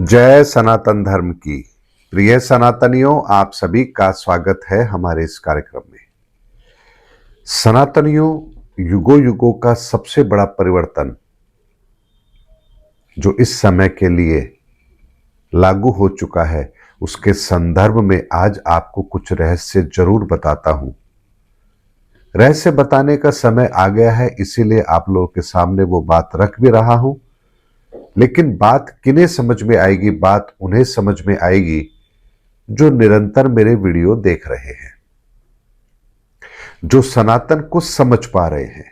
जय सनातन धर्म की। प्रिय सनातनियों, आप सभी का स्वागत है हमारे इस कार्यक्रम में। सनातनियों, युगों युगों का सबसे बड़ा परिवर्तन जो इस समय के लिए लागू हो चुका है, उसके संदर्भ में आज आपको कुछ रहस्य जरूर बताता हूं। रहस्य बताने का समय आ गया है, इसीलिए आप लोगों के सामने वो बात रख भी रहा हूं। लेकिन बात किन्हें समझ में आएगी? बात उन्हें समझ में आएगी जो निरंतर मेरे वीडियो देख रहे हैं, जो सनातन को समझ पा रहे हैं,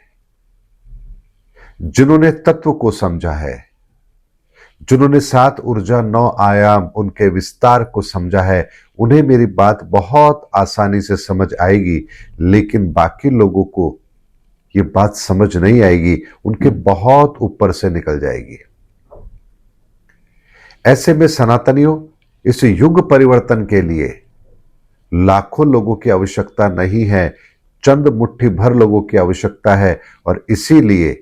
जिन्होंने तत्व को समझा है, जिन्होंने 7 ऊर्जा 9 आयाम उनके विस्तार को समझा है। उन्हें मेरी बात बहुत आसानी से समझ आएगी, लेकिन बाकी लोगों को ये बात समझ नहीं आएगी, उनके बहुत ऊपर से निकल जाएगी। ऐसे में सनातनियों, इस युग परिवर्तन के लिए लाखों लोगों की आवश्यकता नहीं है, चंद मुट्ठी भर लोगों की आवश्यकता है। और इसीलिए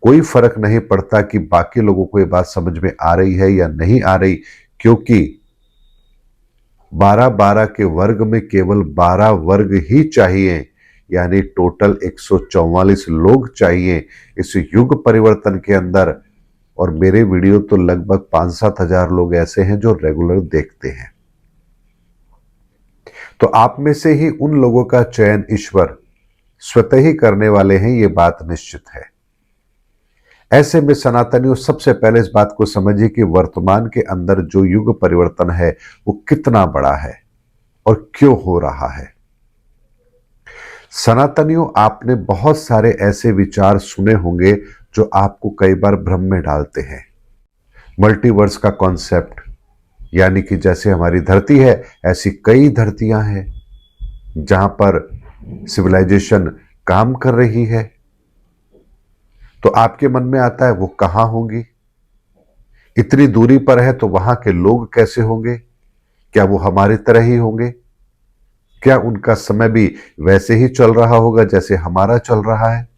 कोई फर्क नहीं पड़ता कि बाकी लोगों को ये बात समझ में आ रही है या नहीं आ रही, क्योंकि 12-12 के वर्ग में केवल 12 वर्ग ही चाहिए, यानी टोटल 144 लोग चाहिए इस युग परिवर्तन के अंदर। और मेरे वीडियो तो लगभग 5-7 हजार लोग ऐसे हैं जो रेगुलर देखते हैं। तो आप में से ही उन लोगों का चयन ईश्वर स्वतः ही करने वाले हैं, ये बात निश्चित है। ऐसे में सनातनियों, सबसे पहले इस बात को समझिए कि वर्तमान के अंदर जो युग परिवर्तन है वो कितना बड़ा है और क्यों हो रहा है। सनातनियों, आपने बहुत सारे ऐसे विचार सुने होंगे जो आपको कई बार भ्रम में डालते हैं। मल्टीवर्स का कॉन्सेप्ट, यानी कि जैसे हमारी धरती है ऐसी कई धरतियां हैं जहां पर सिविलाइजेशन काम कर रही है। तो आपके मन में आता है वो कहां होंगी? इतनी दूरी पर है तो वहां के लोग कैसे होंगे? क्या वो हमारी तरह ही होंगे? क्या उनका समय भी वैसे ही चल रहा होगा जैसे हमारा चल रहा है?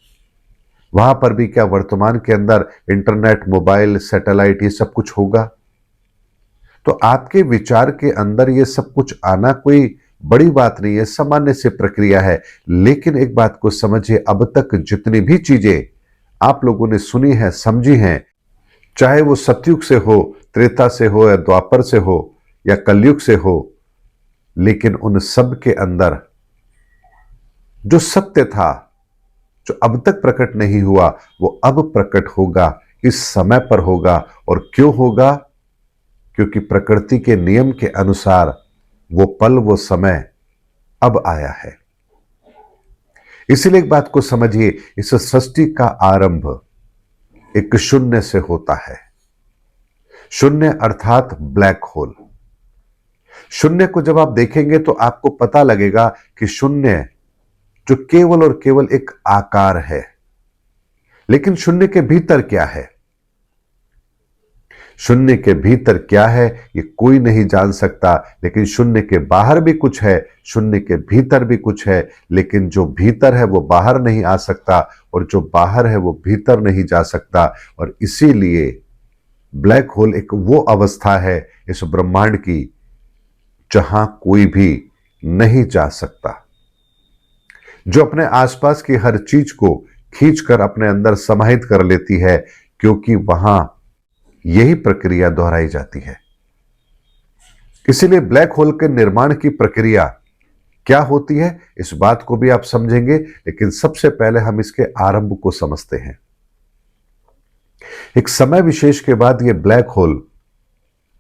वहां पर भी क्या वर्तमान के अंदर इंटरनेट, मोबाइल, सैटेलाइट, ये सब कुछ होगा? तो आपके विचार के अंदर ये सब कुछ आना कोई बड़ी बात नहीं है, सामान्य सी प्रक्रिया है। लेकिन एक बात को समझिए, अब तक जितनी भी चीजें आप लोगों ने सुनी है, समझी हैं, चाहे वो सतयुग से हो, त्रेता से हो, या द्वापर से हो, या कलयुग से हो, लेकिन उन सब के अंदर जो सत्य था, जो अब तक प्रकट नहीं हुआ, वो अब प्रकट होगा, इस समय पर होगा। और क्यों होगा? क्योंकि प्रकृति के नियम के अनुसार वो पल, वो समय अब आया है। इसलिए एक बात को समझिए, इस सृष्टि का आरंभ एक शून्य से होता है। शून्य अर्थात ब्लैक होल। शून्य को जब आप देखेंगे तो आपको पता लगेगा कि शून्य जो केवल और केवल एक आकार है। लेकिन शून्य के भीतर क्या है? शून्य के भीतर क्या है ये कोई नहीं जान सकता। लेकिन शून्य के बाहर भी कुछ है, शून्य के भीतर भी कुछ है। लेकिन जो भीतर है वो बाहर नहीं आ सकता, और जो बाहर है वो भीतर नहीं जा सकता। और इसीलिए ब्लैक होल एक वो अवस्था है इस ब्रह्मांड की जहां कोई भी नहीं जा सकता, जो अपने आसपास की हर चीज को खींचकर अपने अंदर समाहित कर लेती है, क्योंकि वहां यही प्रक्रिया दोहराई जाती है। इसीलिए ब्लैक होल के निर्माण की प्रक्रिया क्या होती है, इस बात को भी आप समझेंगे। लेकिन सबसे पहले हम इसके आरंभ को समझते हैं। एक समय विशेष के बाद यह ब्लैक होल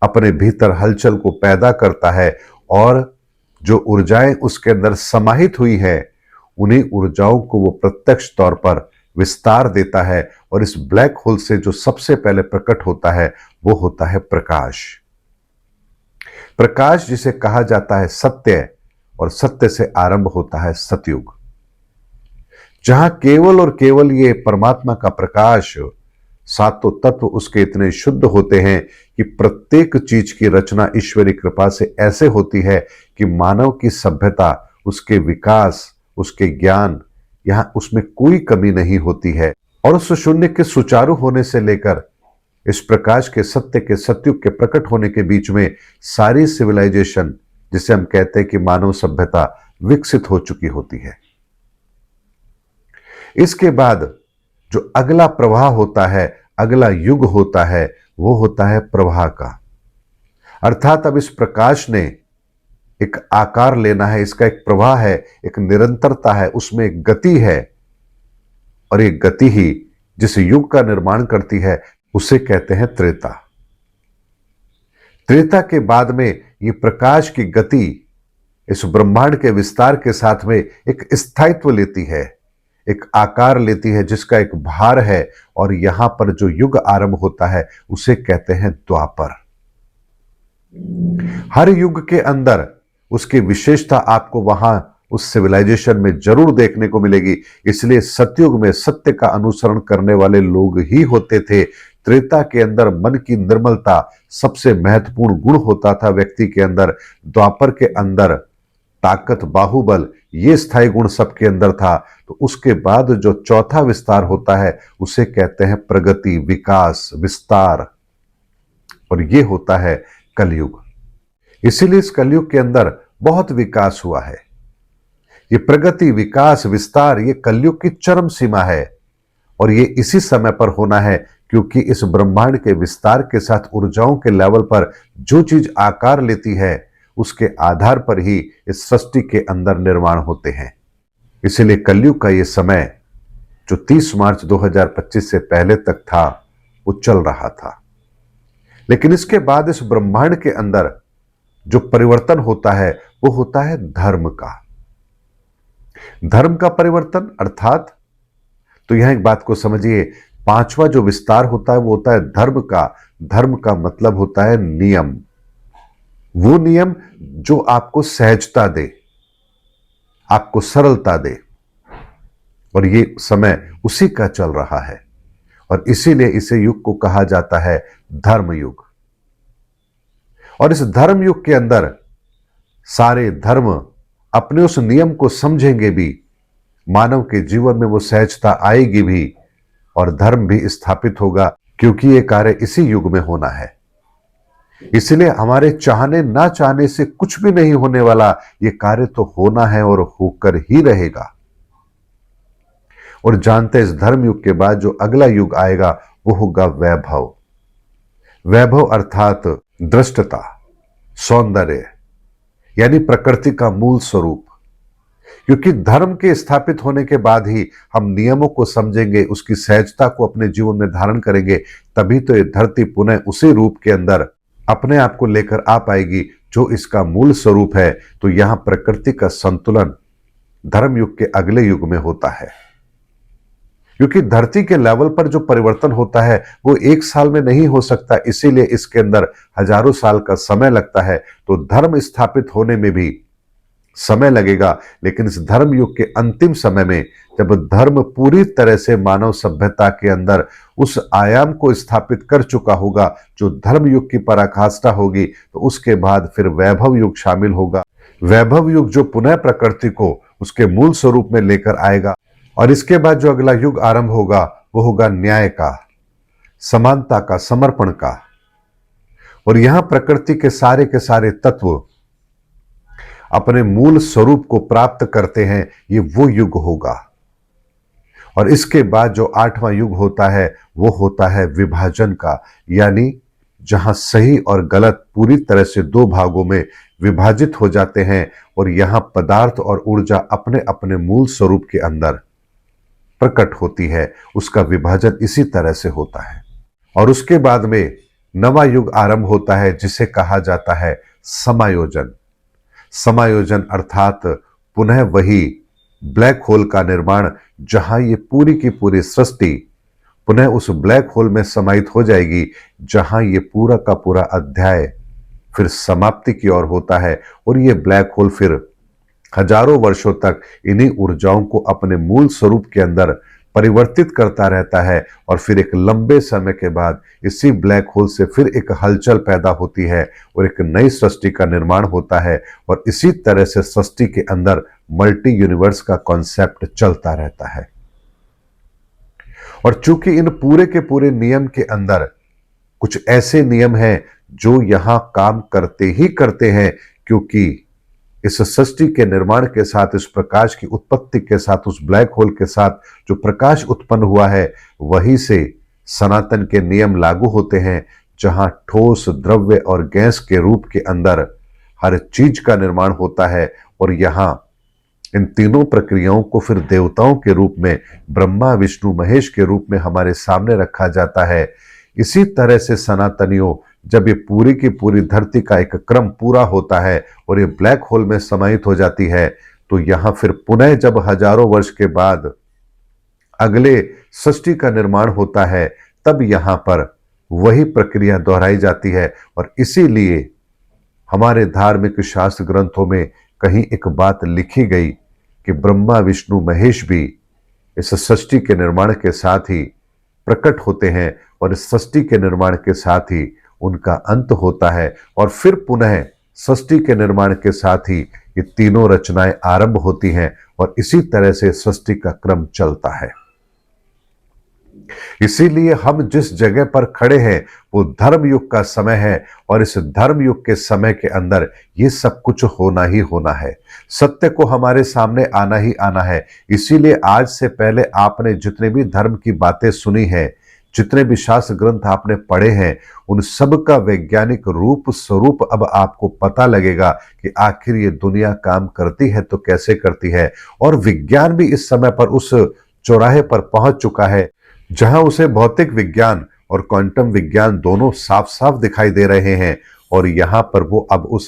अपने भीतर हलचल को पैदा करता है, और जो ऊर्जाएं उसके अंदर समाहित हुई है, उन्हीं ऊर्जाओं को वो प्रत्यक्ष तौर पर विस्तार देता है। और इस ब्लैक होल से जो सबसे पहले प्रकट होता है वो होता है प्रकाश। प्रकाश जिसे कहा जाता है सत्य, और सत्य से आरंभ होता है सतयुग, जहां केवल और केवल ये परमात्मा का प्रकाश, सातों तत्व उसके इतने शुद्ध होते हैं कि प्रत्येक चीज की रचना ईश्वरी कृपा से ऐसे होती है कि मानव की सभ्यता, उसके विकास, उसके ज्ञान, यहां उसमें कोई कमी नहीं होती है। और उस शून्य के सुचारू होने से लेकर इस प्रकाश के सत्य के सतयुग के प्रकट होने के बीच में सारी सिविलाइजेशन, जिसे हम कहते हैं कि मानव सभ्यता, विकसित हो चुकी होती है। इसके बाद जो अगला प्रवाह होता है, अगला युग होता है, वो होता है प्रवाह का। अर्थात अब इस प्रकाश ने एक आकार लेना है, इसका एक प्रवाह है, एक निरंतरता है, उसमें एक गति है, और एक गति ही जिस युग का निर्माण करती है उसे कहते हैं त्रेता। त्रेता के बाद में ये प्रकाश की गति इस ब्रह्मांड के विस्तार के साथ में एक स्थायित्व लेती है, एक आकार लेती है, जिसका एक भार है, और यहां पर जो युग आरंभ होता है उसे कहते हैं द्वापर। हर युग के अंदर उसकी विशेषता आपको वहां उस सिविलाइजेशन में जरूर देखने को मिलेगी। इसलिए सतयुग में सत्य का अनुसरण करने वाले लोग ही होते थे। त्रेता के अंदर मन की निर्मलता सबसे महत्वपूर्ण गुण होता था व्यक्ति के अंदर। द्वापर के अंदर ताकत, बाहुबल, ये स्थायी गुण सबके अंदर था। तो उसके बाद जो चौथा विस्तार होता है उसे कहते हैं प्रगति, विकास, विस्तार, और ये होता है कलयुग। इसीलिए इस कलयुग के अंदर बहुत विकास हुआ है। ये प्रगति, विकास, विस्तार, ये कलयुग की चरम सीमा है, और ये इसी समय पर होना है, क्योंकि इस ब्रह्मांड के विस्तार के साथ ऊर्जाओं के लेवल पर जो चीज आकार लेती है उसके आधार पर ही इस सृष्टि के अंदर निर्माण होते हैं। इसीलिए कलयुग का ये समय जो 30 मार्च 2025 से पहले तक था वो चल रहा था। लेकिन इसके बाद इस ब्रह्मांड के अंदर जो परिवर्तन होता है वो होता है धर्म का। धर्म का परिवर्तन अर्थात, तो यहां एक बात को समझिए, पांचवा जो विस्तार होता है वो होता है धर्म का। धर्म का मतलब होता है नियम, वो नियम जो आपको सहजता दे, आपको सरलता दे, और ये समय उसी का चल रहा है, और इसीलिए इसे युग को कहा जाता है धर्म युग। और इस धर्म युग के अंदर सारे धर्म अपने उस नियम को समझेंगे भी, मानव के जीवन में वो सहजता आएगी भी, और धर्म भी स्थापित होगा, क्योंकि ये कार्य इसी युग में होना है। इसलिए हमारे चाहने ना चाहने से कुछ भी नहीं होने वाला, ये कार्य तो होना है और होकर ही रहेगा। और जानते इस धर्म युग के बाद जो अगला युग आएगा वो होगा वैभव। वैभव अर्थात दृष्टता, सौंदर्य, यानी प्रकृति का मूल स्वरूप। क्योंकि धर्म के स्थापित होने के बाद ही हम नियमों को समझेंगे, उसकी सहजता को अपने जीवन में धारण करेंगे, तभी तो ये धरती पुनः उसी रूप के अंदर अपने आप को लेकर आ पाएगी जो इसका मूल स्वरूप है। तो यहां प्रकृति का संतुलन धर्म युग के अगले युग में होता है। क्योंकि धरती के लेवल पर जो परिवर्तन होता है वो एक साल में नहीं हो सकता, इसीलिए इसके अंदर हजारों साल का समय लगता है। तो धर्म स्थापित होने में भी समय लगेगा, लेकिन इस धर्म युग के अंतिम समय में जब धर्म पूरी तरह से मानव सभ्यता के अंदर उस आयाम को स्थापित कर चुका होगा जो धर्म युग की पराकाष्ठा होगी, तो उसके बाद फिर वैभव युग शामिल होगा। वैभव युग जो पुनः प्रकृति को उसके मूल स्वरूप में लेकर आएगा। और इसके बाद जो अगला युग आरंभ होगा वो होगा न्याय का, समानता का, समर्पण का। और यहां प्रकृति के सारे तत्व अपने मूल स्वरूप को प्राप्त करते हैं, ये वो युग होगा। और इसके बाद जो 8वां युग होता है वो होता है विभाजन का, यानी जहां सही और गलत पूरी तरह से दो भागों में विभाजित हो जाते हैं, और यहां पदार्थ और ऊर्जा अपने अपने मूल स्वरूप के अंदर प्रकट होती है। उसका विभाजन इसी तरह से होता है। और उसके बाद में नवा युग आरंभ होता है जिसे कहा जाता है समायोजन। समायोजन अर्थात पुनः वही ब्लैक होल का निर्माण, जहां ये पूरी की पूरी सृष्टि पुनः उस ब्लैक होल में समाहित हो जाएगी, जहां ये पूरा का पूरा अध्याय फिर समाप्ति की ओर होता है। और ये ब्लैक होल फिर हजारों वर्षों तक इन्हीं ऊर्जाओं को अपने मूल स्वरूप के अंदर परिवर्तित करता रहता है, और फिर एक लंबे समय के बाद इसी ब्लैक होल से फिर एक हलचल पैदा होती है और एक नई सृष्टि का निर्माण होता है। और इसी तरह से सृष्टि के अंदर मल्टी यूनिवर्स का कॉन्सेप्ट चलता रहता है। और चूंकि इन पूरे के पूरे नियम के अंदर कुछ ऐसे नियम हैं जो यहां काम करते ही करते हैं, क्योंकि इस सृष्टि के निर्माण के साथ, इस प्रकाश की उत्पत्ति के साथ, उस ब्लैक होल के साथ जो प्रकाश उत्पन्न हुआ है, वहीं से सनातन के नियम लागू होते हैं, जहां ठोस, द्रव्य और गैस के रूप के अंदर हर चीज का निर्माण होता है। और यहां इन तीनों प्रक्रियाओं को फिर देवताओं के रूप में, ब्रह्मा, विष्णु, महेश के रूप में हमारे सामने रखा जाता है। इसी तरह से सनातनियों, जब ये पूरी की पूरी धरती का एक क्रम पूरा होता है और ये ब्लैक होल में समाहित हो जाती है, तो यहां फिर पुनः जब हजारों वर्ष के बाद अगले सृष्टि का निर्माण होता है, तब यहां पर वही प्रक्रिया दोहराई जाती है। और इसीलिए हमारे धार्मिक शास्त्र ग्रंथों में कहीं एक बात लिखी गई कि ब्रह्मा, विष्णु, महेश भी इस सृष्टि के निर्माण के साथ ही प्रकट होते हैं और इस सृष्टि के निर्माण के साथ ही उनका अंत होता है। और फिर पुनः सृष्टि के निर्माण के साथ ही ये तीनों रचनाएं आरंभ होती हैं और इसी तरह से सृष्टि का क्रम चलता है। इसीलिए हम जिस जगह पर खड़े हैं वो धर्म युग का समय है, और इस धर्म युग के समय के अंदर ये सब कुछ होना ही होना है। सत्य को हमारे सामने आना ही आना है। इसीलिए आज से पहले आपने जितने भी धर्म की बातें सुनी है, जितने भी शास्त्र ग्रंथ आपने पढ़े हैं, उन सब का वैज्ञानिक रूप स्वरूप अब आपको पता लगेगा कि आखिर ये दुनिया काम करती है तो कैसे करती है। और विज्ञान भी इस समय पर उस चौराहे पर पहुंच चुका है जहां उसे भौतिक विज्ञान और क्वांटम विज्ञान दोनों साफ साफ दिखाई दे रहे हैं। और यहां पर वो अब उस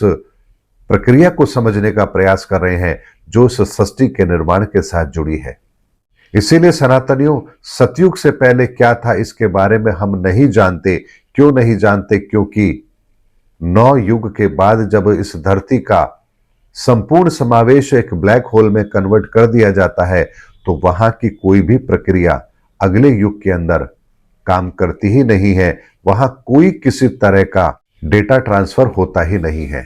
प्रक्रिया को समझने का प्रयास कर रहे हैं जो उस सृष्टि के निर्माण के साथ जुड़ी है। इसीलिए सनातनियों, सतयुग से पहले क्या था इसके बारे में हम नहीं जानते। क्यों नहीं जानते? क्योंकि 9 युग के बाद जब इस धरती का संपूर्ण समावेश एक ब्लैक होल में कन्वर्ट कर दिया जाता है, तो वहां की कोई भी प्रक्रिया अगले युग के अंदर काम करती ही नहीं है। वहां कोई किसी तरह का डेटा ट्रांसफर होता ही नहीं है।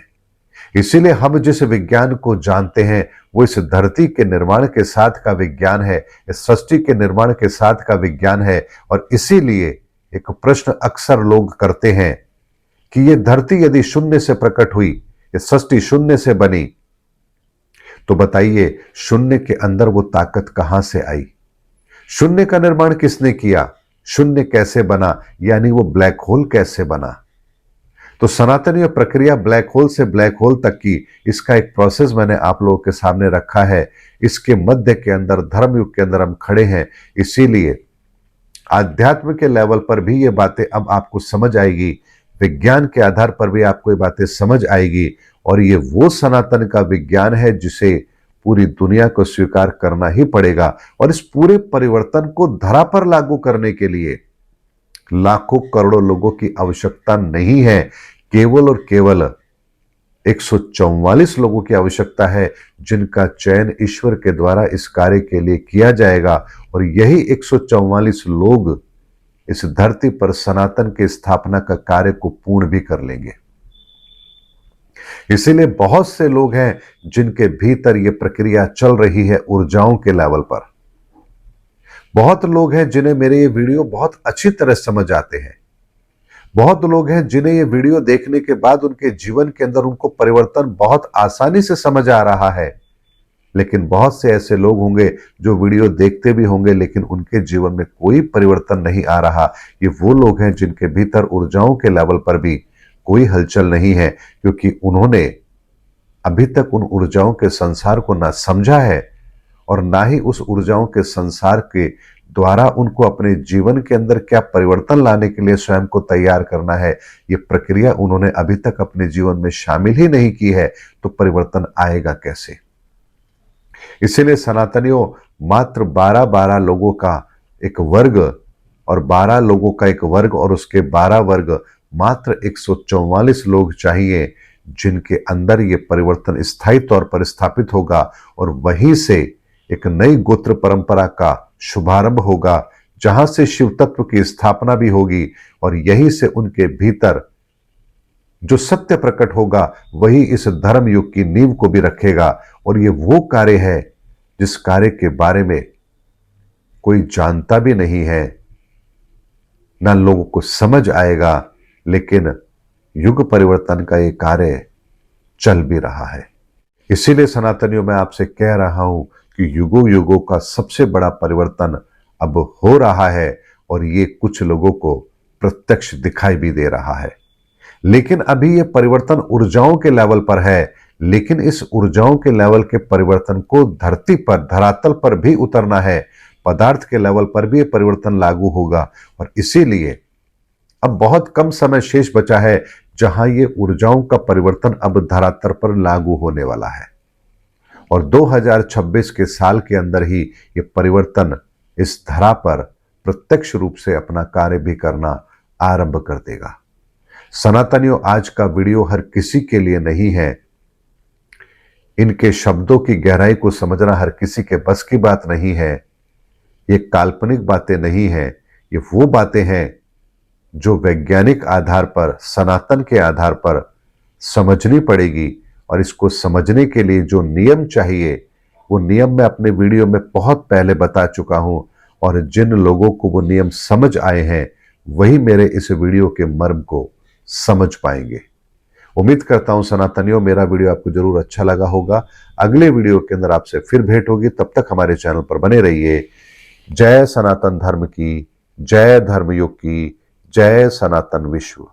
इसीलिए हम जिस विज्ञान को जानते हैं वो इस धरती के निर्माण के साथ का विज्ञान है, इस सृष्टि के निर्माण के साथ का विज्ञान है। और इसीलिए एक प्रश्न अक्सर लोग करते हैं कि ये धरती यदि शून्य से प्रकट हुई, ये सृष्टि शून्य से बनी, तो बताइए शून्य के अंदर वो ताकत कहां से आई? शून्य का निर्माण किसने किया? शून्य कैसे बना? यानी वो ब्लैक होल कैसे बना? तो सनातनीय प्रक्रिया ब्लैक होल से ब्लैक होल तक की, इसका एक प्रोसेस मैंने आप लोगों के सामने रखा है। इसके मध्य के अंदर, धर्म युग के अंदर हम खड़े हैं। इसीलिए आध्यात्म के लेवल पर भी ये बातें अब आपको समझ आएगी, विज्ञान के आधार पर भी आपको ये बातें समझ आएगी। और ये वो सनातन का विज्ञान है जिसे पूरी दुनिया को स्वीकार करना ही पड़ेगा। और इस पूरे परिवर्तन को धरा पर लागू करने के लिए लाखों करोड़ों लोगों की आवश्यकता नहीं है, केवल और केवल 144 लोगों की आवश्यकता है, जिनका चयन ईश्वर के द्वारा इस कार्य के लिए किया जाएगा। और यही 144 लोग इस धरती पर सनातन की स्थापना का कार्य को पूर्ण भी कर लेंगे। इसीलिए बहुत से लोग हैं जिनके भीतर यह प्रक्रिया चल रही है ऊर्जाओं के लेवल पर। बहुत लोग हैं जिन्हें मेरे ये वीडियो बहुत अच्छी तरह समझ आते हैं। बहुत लोग हैं जिन्हें ये वीडियो देखने के बाद उनके जीवन के अंदर उनको परिवर्तन बहुत आसानी से समझ आ रहा है। लेकिन बहुत से ऐसे लोग होंगे जो वीडियो देखते भी होंगे लेकिन उनके जीवन में कोई परिवर्तन नहीं आ रहा। ये वो लोग हैं जिनके भीतर ऊर्जाओं के लेवल पर भी कोई हलचल नहीं है, क्योंकि उन्होंने अभी तक उन ऊर्जाओं के संसार को ना समझा है और ना ही उस ऊर्जाओं के संसार के द्वारा उनको अपने जीवन के अंदर क्या परिवर्तन लाने के लिए स्वयं को तैयार करना है, ये प्रक्रिया उन्होंने अभी तक अपने जीवन में शामिल ही नहीं की है। तो परिवर्तन आएगा कैसे? इसीलिए सनातनियों, मात्र 12-12 लोगों का एक वर्ग और 12 लोगों का एक वर्ग और उसके 12 वर्ग, मात्र 144 लोग चाहिए जिनके अंदर ये परिवर्तन स्थायी तौर पर स्थापित होगा। और वहीं से एक नई गोत्र परंपरा का शुभारंभ होगा, जहां से शिव तत्व की स्थापना भी होगी। और यहीं से उनके भीतर जो सत्य प्रकट होगा वही इस धर्म युग की नींव को भी रखेगा। और ये वो कार्य है जिस कार्य के बारे में कोई जानता भी नहीं है, ना लोगों को समझ आएगा, लेकिन युग परिवर्तन का ये कार्य चल भी रहा है। इसीलिए सनातनियों मैं आपसे कह रहा हूं कि युगों युगों का सबसे बड़ा परिवर्तन अब हो रहा है और ये कुछ लोगों को प्रत्यक्ष दिखाई भी दे रहा है। लेकिन अभी ये परिवर्तन ऊर्जाओं के लेवल पर है, लेकिन इस ऊर्जाओं के लेवल के परिवर्तन को धरती पर, धरातल पर भी उतरना है। पदार्थ के लेवल पर भी ये परिवर्तन लागू होगा और इसीलिए अब बहुत कम समय शेष बचा है जहां ये ऊर्जाओं का परिवर्तन अब धरातल पर लागू होने वाला है और 2026 के साल के अंदर ही ये परिवर्तन इस धरा पर प्रत्यक्ष रूप से अपना कार्य भी करना आरंभ कर देगा। सनातनियों, आज का वीडियो हर किसी के लिए नहीं है। इनके शब्दों की गहराई को समझना हर किसी के बस की बात नहीं है। ये काल्पनिक बातें नहीं है, ये वो बातें हैं जो वैज्ञानिक आधार पर, सनातन के आधार पर समझनी पड़ेगी और इसको समझने के लिए जो नियम चाहिए वो नियम मैं अपने वीडियो में बहुत पहले बता चुका हूं और जिन लोगों को वो नियम समझ आए हैं वही मेरे इस वीडियो के मर्म को समझ पाएंगे। उम्मीद करता हूं सनातनियों मेरा वीडियो आपको जरूर अच्छा लगा होगा। अगले वीडियो के अंदर आपसे फिर भेंट होगी, तब तक हमारे चैनल पर बने रहिए। जय सनातन धर्म की, जय धर्मयुग की, जय सनातन विश्व।